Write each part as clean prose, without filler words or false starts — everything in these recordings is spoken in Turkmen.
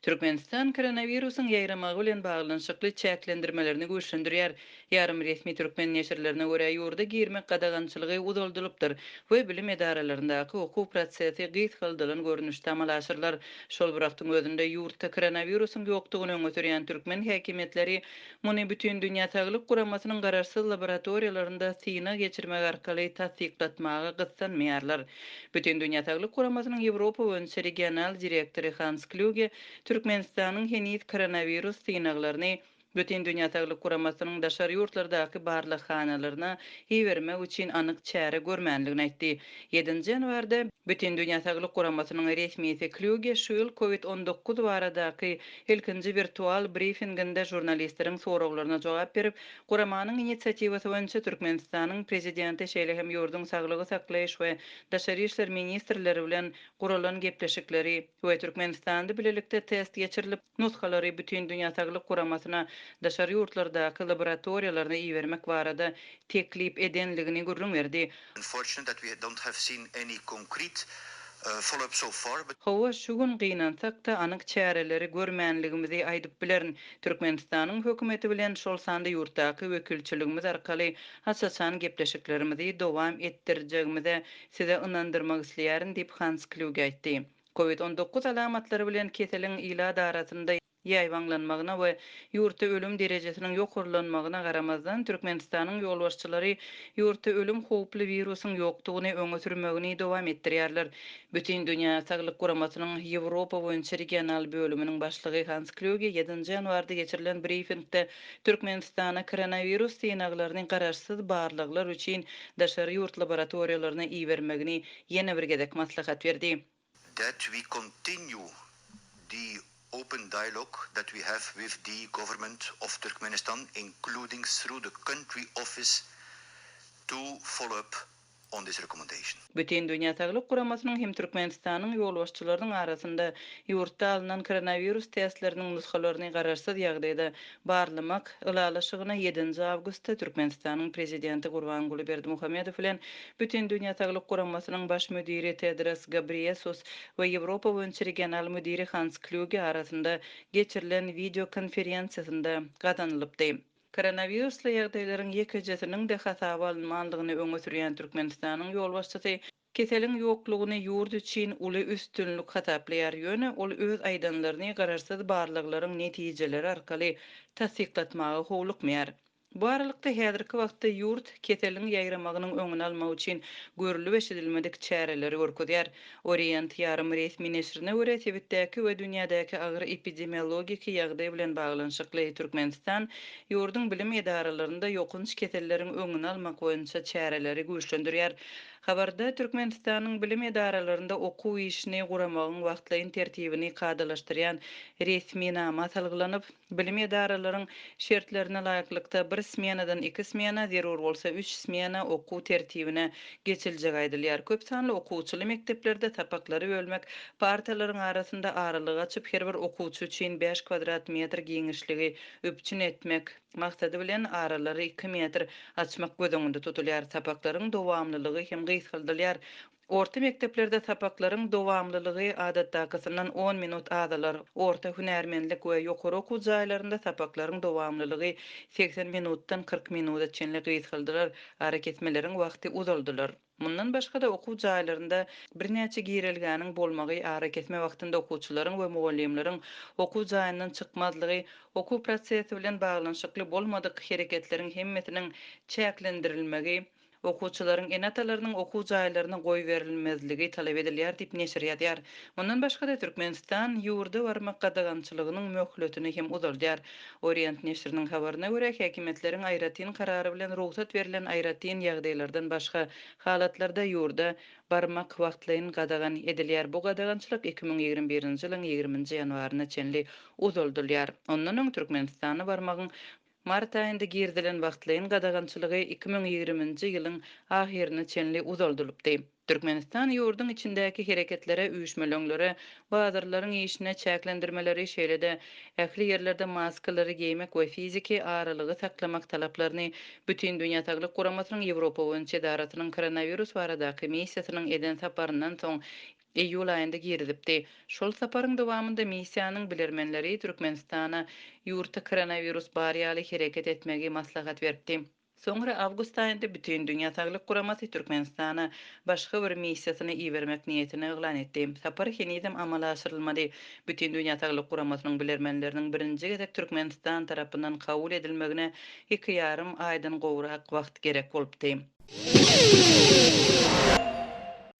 Türkmenistan koronavirusyň ýaýramagy bilen baglanşykly çäklendirmelerini güýçlendirýär. Ýarym resmi türkmen neşirlerine görä ýurda girmek gadagançylygy uzaldylypdyr we bilim edaralaryndaky okuw prosesi gysgaldylan görnüşde amalaşyrlar. Şol birakdyň özünde ýurtda koronavirusyň ýokdugyny öňe sürýän türkmen häkimetleri muny bütün dünýä saglyk guramasynyň garaşsyz laboratoriýalarynda syna geçirmek arkaly tasdiklatmagy gyssanmaýarlar. Bütün dünýä saglyk guramasynyň Ýewropa boýunça regional direktory Hans Kluge Türkmenistanyň heniz koronavirus synaglaryny bütün dünýä saglyk guramasynyň daşary ýurtlardaky barlyk hanalaryna iýermek üçin anyk çäre görmänligini aýtdy. 7-nji ýanwarda bütün dünýä saglyk guramasynyň resmiýeti Kluge şol COVID-19 baradaky ilkinji virtual briefinginde jurnalistleriň soraglaryna jogap berip, guramanyň initsiatiwasy boýunça Türkmenistanyň prezidenti şeýle hem ýurduň saglygy saklaýyş we daşary işler ministrleri bilen guralan gepleşikleri we Türkmenistanda bilelikde test geçirilip nuskalary bütün dünýä saglyk guramasyna daşary ýurtlardaky laboratoriýalaryna iýermek barada teklip edenligini gurrun berdi. Unfortunate that we don't have seen any concrete follow-up so far. Hawa şugun gynansak da anyk çäreleri görmänligimizi aýdyp bilerin. Türkmenistanyň hökümeti bilen şol sanda ýurtdaky wekilçiligimiz arkaly hasasan gepleşiklerimizi dowam etdirjegimize size ynandyrmak isleýärin diýip Hans Kluge aýtdy. COVID-19 alamatlary bilen keseliň ilad arasynda ýaýwanlanmagyna we ýurtda ölüm derejesiniň ýokurlanmagyna garamazdan Türkmenistanyň ýolbaşçylary ýurtda ölüm howply virusyň ýokdugyny öňe sürmegini dowam etdirýärler. Bütün dünýä saglyk guramasynyň Ýewropa boýunça regional bölüminiň başlygy Hans Kluge 7-nji ýanwarda geçirilen briefingde Türkmenistana koronavirus synaglaryny garaşsyz barlyklar üçin daşary ýurt laboratoriýalaryna iýermegini ýene bir gezek maslahat berdi. That we continue the open dialogue that we have with the government of Turkmenistan, including through the country office, to follow up on this recommendation. Bütün dünýä saglyk guramasynyň hem Türkmenistanyň ýolbaşçylarynyň arasynda ýurtda alynan koronavirus testleriniň nuskalaryny garaşsyz ýagdaýda barlamak ılalaşygyna 7-nji awgustda Türkmenistanyň prezidenti Gurbanguly Berdimuhamedow bilen bütün dünýä saglyk guramasynyň baş müdiri Tedros Ghebreyesus we Ýewropa boýunça regional müdiri Hans Kluge arasynda geçirilen video konferensiýasynda gatanylypdy. Koronavirusla ýagdaýlaryň ýekejesiniň de hasaba alınmanlygyny öňe sürýän Türkmenistanyň ýolbaşçysy keseliň ýoklugyny ýurt üçin uly üstünlük hataplayar ýöne ol öz aýdanlaryny garaşsyz barlyklaryň netijeleri arkaly tasdiklatmagy howlukmaýar. Bu aralykda häzirki wagtda ýurt keseliň ýaýramagynyň öňüni almak üçin görülip eşidilmedik çäreleri görkezýär. Orient ýarym resmi neşrine görä Tebitdäki we dünýädäki agyr epidemiologik ýagdaý bilen baglanşykly Türkmenistan ýurduň bilim edaralarynda ýokunç keselleriň öňüni almak boýunça çäreleri güýçlendirýär. Habarda Türkmenistanyň bilim edaralarynda okuw işini guramagyň wagtlaýyn tertibini kadalaşdyrýan resmi nama salgylanyp, bilim edaralaryň şertlerine laýyklykda bir smenadan 2 smena, zerur bolsa 3 smena okuw tertibine geçiljek aýdylýar. Köp sanly okuwçyly mekteplerde tapaklary bölmek, partalaryň arasynda aralyk açyp her bir okuwçy üçin 5 kvadrat metr giňişligi öpçün etmek maksady bilen aralary 2 metr açmak gözüňde tutulýar. Tapaklaryň dowamlylygy hem gysgaldylýar. Orta mekteplerde tapaklaryň dowamlylygy adatdakysyndan 10 minut azalar. Orta hünärmenlik we ýokary okuw jaýlarynda tapaklaryň dowamlylygy 80 minutdan 40 minuta çenli gysgaldylar. Hareketmelerin wagty uzaldylar. Mundan başga da okuw jaýlarynda birnäçe girilgäniň bolmagy hareketme wagtynda okuwçylaryň we mugallimleriň okuw jaýyndan çykmazlygy, okuw prosesi bilen baglanşykly bolmadyk hereketleriň hemmetiniň çäklendirilmegi, okuwçylaryň enatalarynyň okuw jaýlaryna goý berilmezligi talap edilýär diýip neşir ýazýar. Mundan başga da Türkmenistan ýurda barmak gadagançylygynyň möhletini hem uzalýar. Orient neşriniň habaryna görä häkimetleriň aýratyn karary bilen ruhsat berilen aýratyn ýagdaýlardan başga halatlarda ýurda barmak wagtlaýyn gadagan edilýär. Bu gadagançylyk 2021-nji ýylyň 20-nji ýanwaryna çenli uzaldylýar. Ondan öň Türkmenistana barmagyň mart aýynda girdilen wagtlaýyn gadagançylygy 2020-nji ýylyň ahirine çenli uzaldylypdy. Türkmenistan ýurduň içindäki hereketlere, üýüşmelöňlere, bazarlaryň işine çäklendirmeleri şeýle-de ähli ýerlerde maskalary giymek we fiziki aralygy saklamak talaplaryny bütün dünýä saglyk guramasynyň Ýewropa boýunça edaratynyň koronavirus baradaky missiýasynyň eden saparyndan soň Eýýul aýynda girdipdi. Şol saparyň dowamında missiýanyň bilermenleri Türkmenistana ýurtda koronavirus barýaly hereket etmegi maslahat berdi. Soňra awgust aýynda bütün dünýä saglyk guramasy Türkmenistana başga bir missiýasyny iýermek niýetini eglan etdi. Sapar henidem amala aşyrylmady. Bütün dünýä saglyk guramasynyň bilermenleriniň birinji gezek Türkmenistan tarapyndan kabul edilmegine 2,5 aýdan gowrak wagt gerek bolupdy.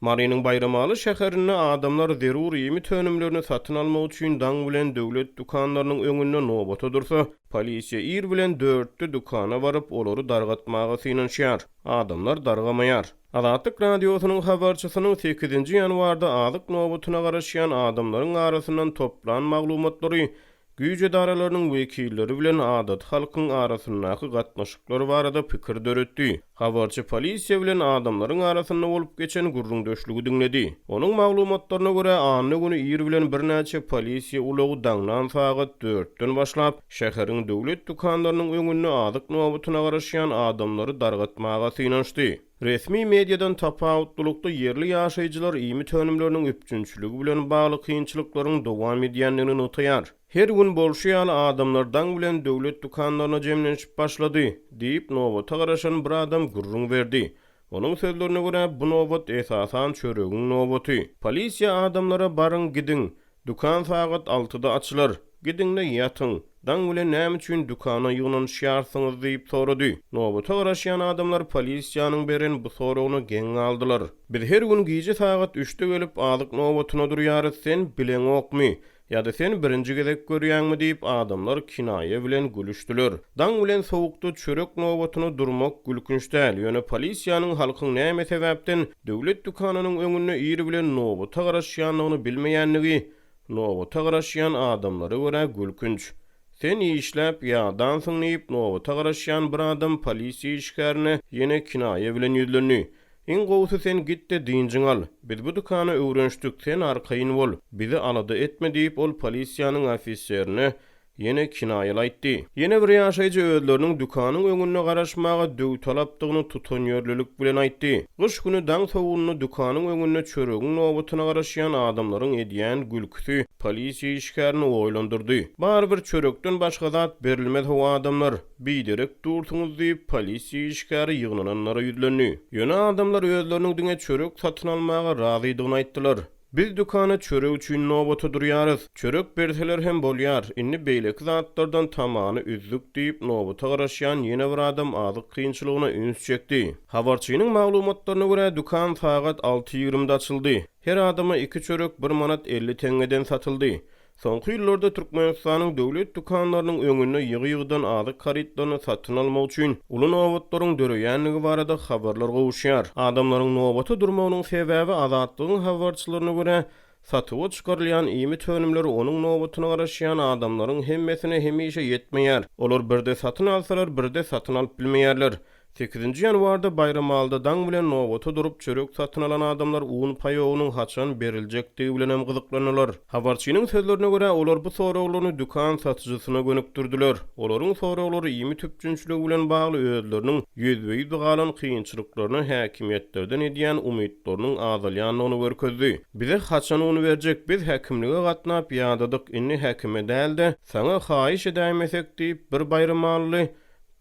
Marynyň Baýramaly şäherinde adamlar zerur ýemi tönümlerini satyn almak üçin daň bilen döwlet dukanlarynyň öňünde nobata dursa, polisiýa ir bilen 4 dukana baryp olary dargatmagy synanýar. Adamlar dargamaýar. Azyk radiosynyň habarçysynyň 8-nji ýanwarda azyk nobatyna garaşýan adamlaryň arasyndan toplan maglumatlary güýçlendirýärleriň wekilleri bilen adat halkyň arasyndaky gatnaşyklary barada pikir döretdi. Habarçy polisiýa bilen adamlaryň arasynda bolup geçen gurrun döşlügi dinledi. Onuň maglumatlaryna görä anny güni ir bilen bir näçe polisiýa ulagy daňdan sagat 4-den başlap şäheriň döwlet dukanlarynyň öňünde azyk nobatyna garaşýan adamlary dargatmaga synanşdy. Resmi mediadan tapawutlukda yerli ýaşaýjylar ýemi tönümleriniň üpjünçiligi bilen bagly kynçylyklaryň dowam edýändigini notaýar. Her gün bolşýan adamlardan bilen döwlet dukanlaryna jemlenip başlady, diýip nobata garaşan bir adam gurrun berdi. Onuň sözlerine görä bu nobat esasan çöregiň nobaty. Polisiýa adamlara barın gidin, dukan sagat 6-da açylar, gidinle ýatyň. Daň bilen näme üçin dukana ýygnanýarsyňyz diýip sorady. Nobata garaşýan adamlar polisiýanyň beren bu soragyny geň aldylar. Biz her gün gije sagat 3-de gelip azyk nobatyna durýarys, sen bilen okmy? Ya da sen birinji gezek görýäňmi diýip adamlar kinaýe bilen gülüşdiler. Daň bilen sowukda çörek nobatyna durmak gülkünç däl. Ýöne polisiýanyň halkyň näme sebäpden döwlet dukanynyň öňünde ir bilen nobata garaşýanlygyny bilmeýänligi, nobata garaşýan adamlary görä gülkünç. Sen işläp ýadan soň diýip nobata garaşýan bir adam polisiýa işgärine ýene kinaýe bilen ýüzlendi. In gowsy sen gitde diňjiň al. Biz bu dukany öwrenşdik, sen arkaýyn bol. Bizi alady etme diýip ol polisiýanyň ofiserini ýene kinaýalaýdy. Ýene bir ýaşaýjy özleriniň dukanyň öňüne garaşmaga döw talapdygyny tutanýarlylyk bilen aýtdy. Gyş güni daň sowugyny dukanyň öňünde çöregiň nobatyna garaşýan adamlaryň edýän gülküsi polisiýa işgärini oýlandyrdy. Bar bir çörekden başga zat berilmez o adamlar biderek durtuňyz diýip polisiýa işgäri ýygnananlara ýüzlendi. Ýöne adamlar özleriniň diňe çörek satyn almaga razydygyny aýtdylar. Biz dukana çörek üçin nobata durýarys. Çörek berseler hem bolýar. Inni beýleki zatlardan tamany üzdük diýip nobata garaşýan ýene bir adam azyk kynçylygyna üns çekdi. Habarçynyň maglumatlaryna görä dukan sagat 6:20-de açyldy. Her adama 2 çörek 1 manat 50 tengeden satyldy. Soňky ýyllarda Türkmenistanyň döwlet dukanlarynyň öňüne ýygy-ýygydan azyk karitlaryny satyn almak üçin uly nobatlaryň döreýänligi barada habarlar gowuşýar. Adamlaryň nobata durmagynyň sebäbi azatlygyň habarçylaryna görä satyp çykarylýan ýemi tönümleri onuň nobatyna garaşýan adamlaryň hemmesine hemişe ýetmeýär. Olar birde satyn alsalar, birde satyn alyp bilmeýärler. 8-nji ýanwarda Baýramalyda daň bilen nobata durup çörek satyn alan adamlar uň paýogynyň haçan beriljektigi bilen hem gyzyklanýarlar. Habarçynyň sözlerine görä olar bu soraklaryny dukan satyjysyna gönükdirdiler. Olaryň soraklary ýemi tüpjünçiligi bilen bagly özleriniň ýüzbeýiz galan kynçylyklaryny häkimetlerden edýän umytlarynyň azalýanlygyny görkezdi. Bize haçan onu berjek, biz häkimlige gatnap ýadadyk, inni häkime dälde saňa haýyş edämesek diýip bir Baýramaly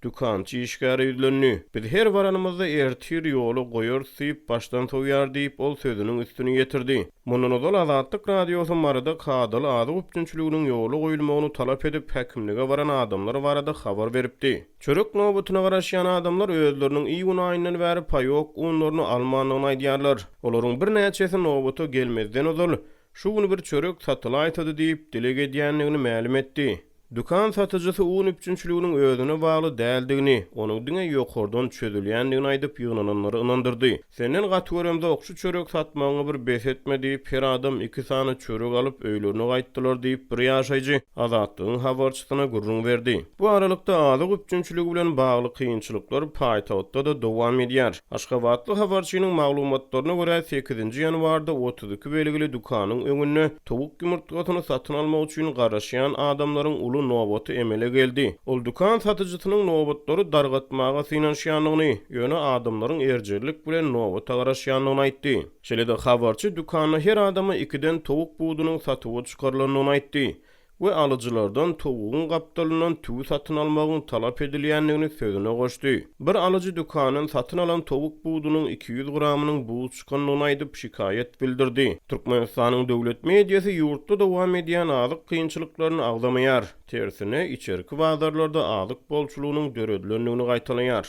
dukançy işgäri ýüzlendi. Biz her baranymyzda ertir ýoly goýar syp başdan toýar diýip ol sözüniň üstüne ýetirdi. Mundan ozal Azatlyk radiosy marada kadaly azyk üpjünçiliginiň ýoly goýulmagyny talap edip häkimlige baran adamlar barada habar beripdi. Çörek nobatyna garaşýan adamlar özleriniň iý günaýyndan bäri paýok unlaryny almanlygyny aýdýarlar. Olaryň bir näçesi nobata gelmezden ozal şu güni bir çörek satylaýtdy diýip dileg edýänligini ma'lum etdi. Dukan satyjysy un üpjünçiliginiň özüne bagly däldigini, onuň diňe ýokardan çözülýändigini aýdyp ýygnananlary ynandyrdy. Senden gatwöremde okşy çörek satmagyňy bir bes etme diýip her adam 2 sany çörek alyp öýlerine gaýtdylar diýip bir ýaşaýjy Azatlygyň habarçysyna gurrun berdi. Bu aralykda azyk üpjünçiligi bilen bagly kynçylyklar paýtawtda da dowam edýär. Aşgabatly habarçynyň maglumatlaryna görä 8-nji ýanwarda 32 belgili dukanyň öňüne towuk ýumurtlagyny satyn almak üçin garaşýan adamlaryň uly satyşynyň nobaty emele geldi. Ol dukan satyjysynyň nobatlary dargatmaga synanşýanlygyny, ýöne adamlaryň erjerlik bilen nobata garaşýanlygyny aýtdy. Şeýle-de habarçy dukanyna her adama 2den towuk buğdunyň satyby çykarylanyny aýtdy. Ve alıcılardan tovuğun kaptalından tüvü satın almağın talap edilýänligini sözüne goşdy. Bir alıcı dukanın satın alan towuk buğdunun 200 gramının buğ çykanlygyny aýdyp şikayet bildirdi. Türkmenistanyň döwlet mediýasy ýurtda dowam edýän azyk kynçylyklaryny agdamaýar. Tersine içerki bazarlarda azyk bolçulugynyň döredlenligini gaýtalaýar.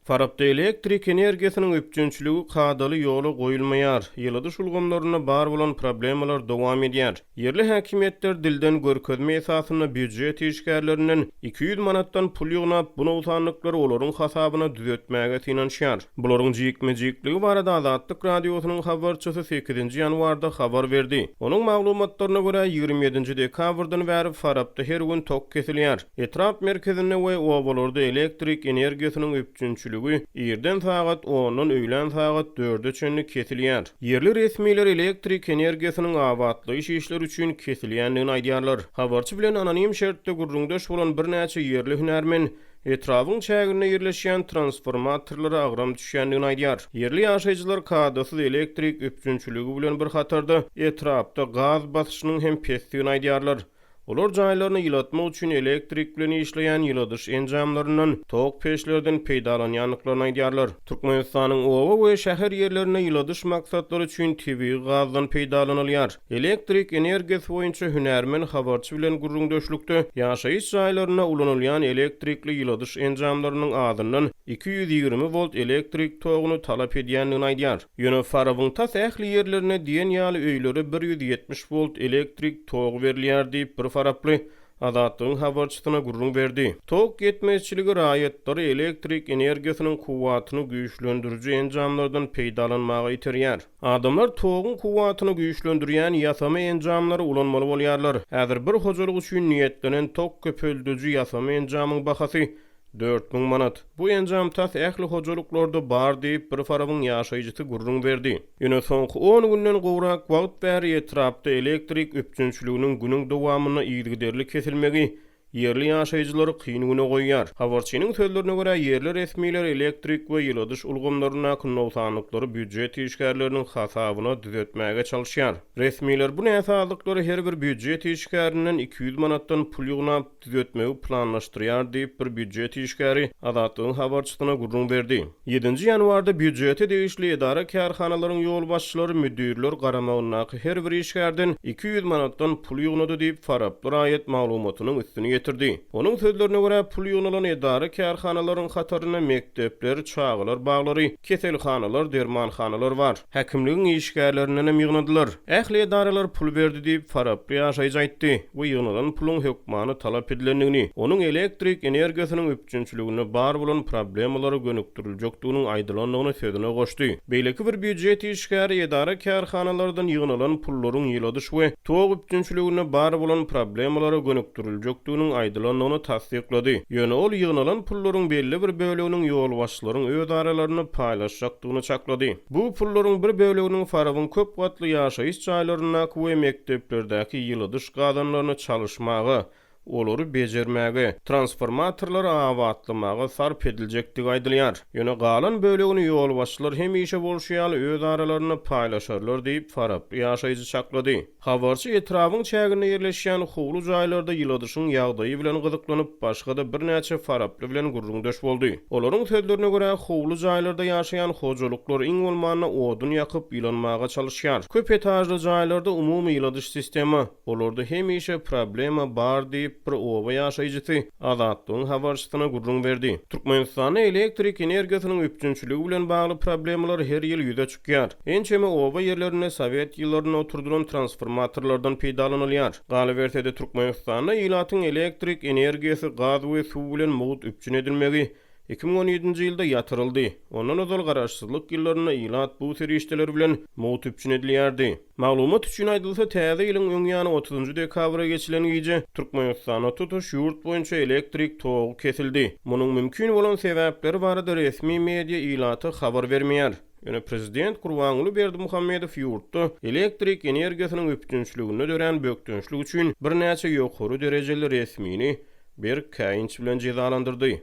Farapda elektrik energiýasynyň üpjünçiligi kadaly ýola goýulmaýar. Ýyladyş ulgamlaryna bar bolan problemalar dowam edýär. Yerli häkimetler dilden görkezme esasyna büdjet işgärlerinden 200 manatdan pul ýygnap, bu nowsanlyklary olaryň hasabyna düzeltmäge synanşýar. Bularyň jikme-jikligi barada Azatlyk radiosynyň habarçysy 8-nji ýanwarda habar berdi. Onuň maglumatlaryna görä 27-nji dekabrdan bäri Farapda her gün tok kesilýär. Etrap merkezinde we obalarda elektrik energiýasynyň üpjünçiligi ýerden sagat 10-dan öýlen sagat 4-e çenli kesilýär. Yerli resmiler elektrik energiýasynyň awatlyş işleri üçin kesilýänligini aýdýarlar. Habarçy bilen anonim şertde gurrundaş bolan bir näçe yerli hünärmen etrawyň çägine ýerleşýän transformatorlara agram düşýänligini aýdýar. Yerli ýaşaýjylar kadasyz elektrik üpjünçiligi bilen bir hatarda etrapda gaz basyşynyň hem pesdigini aýdýarlar. Olar jaýlaryny ýylatmak üçin elektrik bilen işleýän ýyladyş enjamlarynyň tok peşlerden peýdalanýanlyklaryny aýdýarlar. Türkmenistanyň owa we şäher ýerlerine ýyladyş maksatlary üçin tabii gazdan peýdalanylýar. Elektrik energiýasy boýunça hünärmen habarçy bilen gurrundaşlykda ýaşaýyş jaýlaryna ulanylýan elektrikli ýyladyş enjamlarynyň adyndan 220 volt elektrik toguny talap edýänligini aýdýar. Ýöne Farapda ähli ýerlerine diýen ýaly öýlere 170 volt elektrik tog berilýär diýip bir Faraply Azatlygyň habarçysyna gurrun berdi. Tok yetmezçiligi raýatlary elektrik energiýasynyň kuwwatyny güýçlendiriji enjamlardan peýdalanmagy ýetirýär. Adamlar togyň kuwwatyny güýçlendirýän ýasama enjamlary ulanmaly bolýarlar. Häzir bir hojalyk üçin niýetlenen tok köpeldici ýasama enjamyň bahasy 4000 manat. Bu enjam tas ähli hojalyklarda bar diýip bir Farapyň ýaşaýjysy gurrun berdi. Ýöne soňky 10 günden gowrak wagt bäri etrapda elektrik üpjünçiliginiň günüň dowamyna ýyzygiderli kesilmegi yerli ýaşaýjylary kyn güne goýýar. Habarçynyň sözlerine görä yerli resmiler elektrik we ýyladyş ulgamlaryna nowsanlyklary büdjet işgärleriniň hasabyna düzeltmäge çalışýar. Resmiler bu näsalyklary her bir büdjet işgärininden 200 manatdan pul ýygnap düzeltmegi planlaşdyrýar diýip bir büdjet işgäri Azatlygyň habarçysyna gurrun berdi. 7-nji ýanwarda büdjeti degişli edara kärhanalaryň ýol başçylary müdirler garamagyna her bir işgärden 200 manatdan pul ýygnady diýip Farapda raýat maglumatynyň üstüne getirdi. Onun sözlerine görä pul ýygnalan edara kärhanalaryň hataryna mektepler, çağlar, baglary, keselhanalar, dermanhanalar bar. Häkimligiň işgärlerinden hem ýygnadylar. Ähli edaralar pul berdi diýip Farapda ýaşaýjy aýtdy. Bu ýygnalan puluň hökmany talap edilenligini, onuň elektrik energiýasynyň üpjünçiligine bar bolan problemalary gönükdirilýekdiginiň aýdylanlygyny sözüne goşdy. Beýleki bir büdjet işgäri edara kärhanalardan ýygnalan pullaryň ýyladyş we tog üpjünçiligine bar bolan problemalary gönükdirilýekdiginiň aýdylanlygyny tasdiklady. Ýöne ol ýygnalan pullaryň belli bir böleginiň ýol başçylaryň öz aralaryny paýlaşjakdygyny çaklady. Bu pullaryň bir böleginiň Farapyň köp gatly ýaşaýyş jaýlaryna we mekteplerdäki ýyladyş gadanlaryny çalışmagy, olary bejermäge, transformatorlary awatlymaga sarp ediljekdigi aýdylýar. Ýöne galan bölegini ýol başçylar hem işe bolşýaly öz aralaryny paýlaşarlar diýip Farapda ýaşaýjy çaklady. Habarçy etrawyň çägine ýerleşýän howlu jaýlarda ýyladyşyň ýagdaýy bilen gyzyklanyp başga-da bir näçe Faraply bilen gurrundaş boldy. Olaryň sözlerine görä howlu jaýlarda ýaşaýan hojalyklar iň bolmanda odun ýakyp ýylanmaga çalışýar. Köp etajly jaýlarda umumy ýyladyş sistemi, olarda hem işe problema bar diýip bir oba ýaşaýjysy Azatlygyň habarçysyna gurrun berdi. Türkmenistanda elektrik energiýasynyň üpjünçiligi bilen bagly problemalar her ýyl ýüze çykýar. Ençeme oba ýerlerine Sowet ýyllaryna oturdulan transformatorlardan peýdalanylýar. Galabertede Türkmenistanda ýylatyň elektrik energiýasy gaz we suw bilen mowut üpjün edilmegi 2017-nji ýylda ýatyryldy. Ondan özel garaşsyzlyk ýyllaryna ýylat bu serişdeler bilen mowut üpjün edilýärdi. Maglumat üçin aýdylsa, täze ýylyň öňýany 30-njy dekabra geçilen gece Türkmenistana tutuş ýurt boýunça elektrik togy kesildi. Munyň mümkin bolan sebäpleri barada resmi media ýylaty habar bermeýär. Ýöne prezident Gurbanuly Berdimuhammedow ýurtda elektrik energiýasynyň öpkünçligini dören bökdünçlik üçin bir näçe ýokary derejeli resmini bir käýinç bilen cezalandyrdy.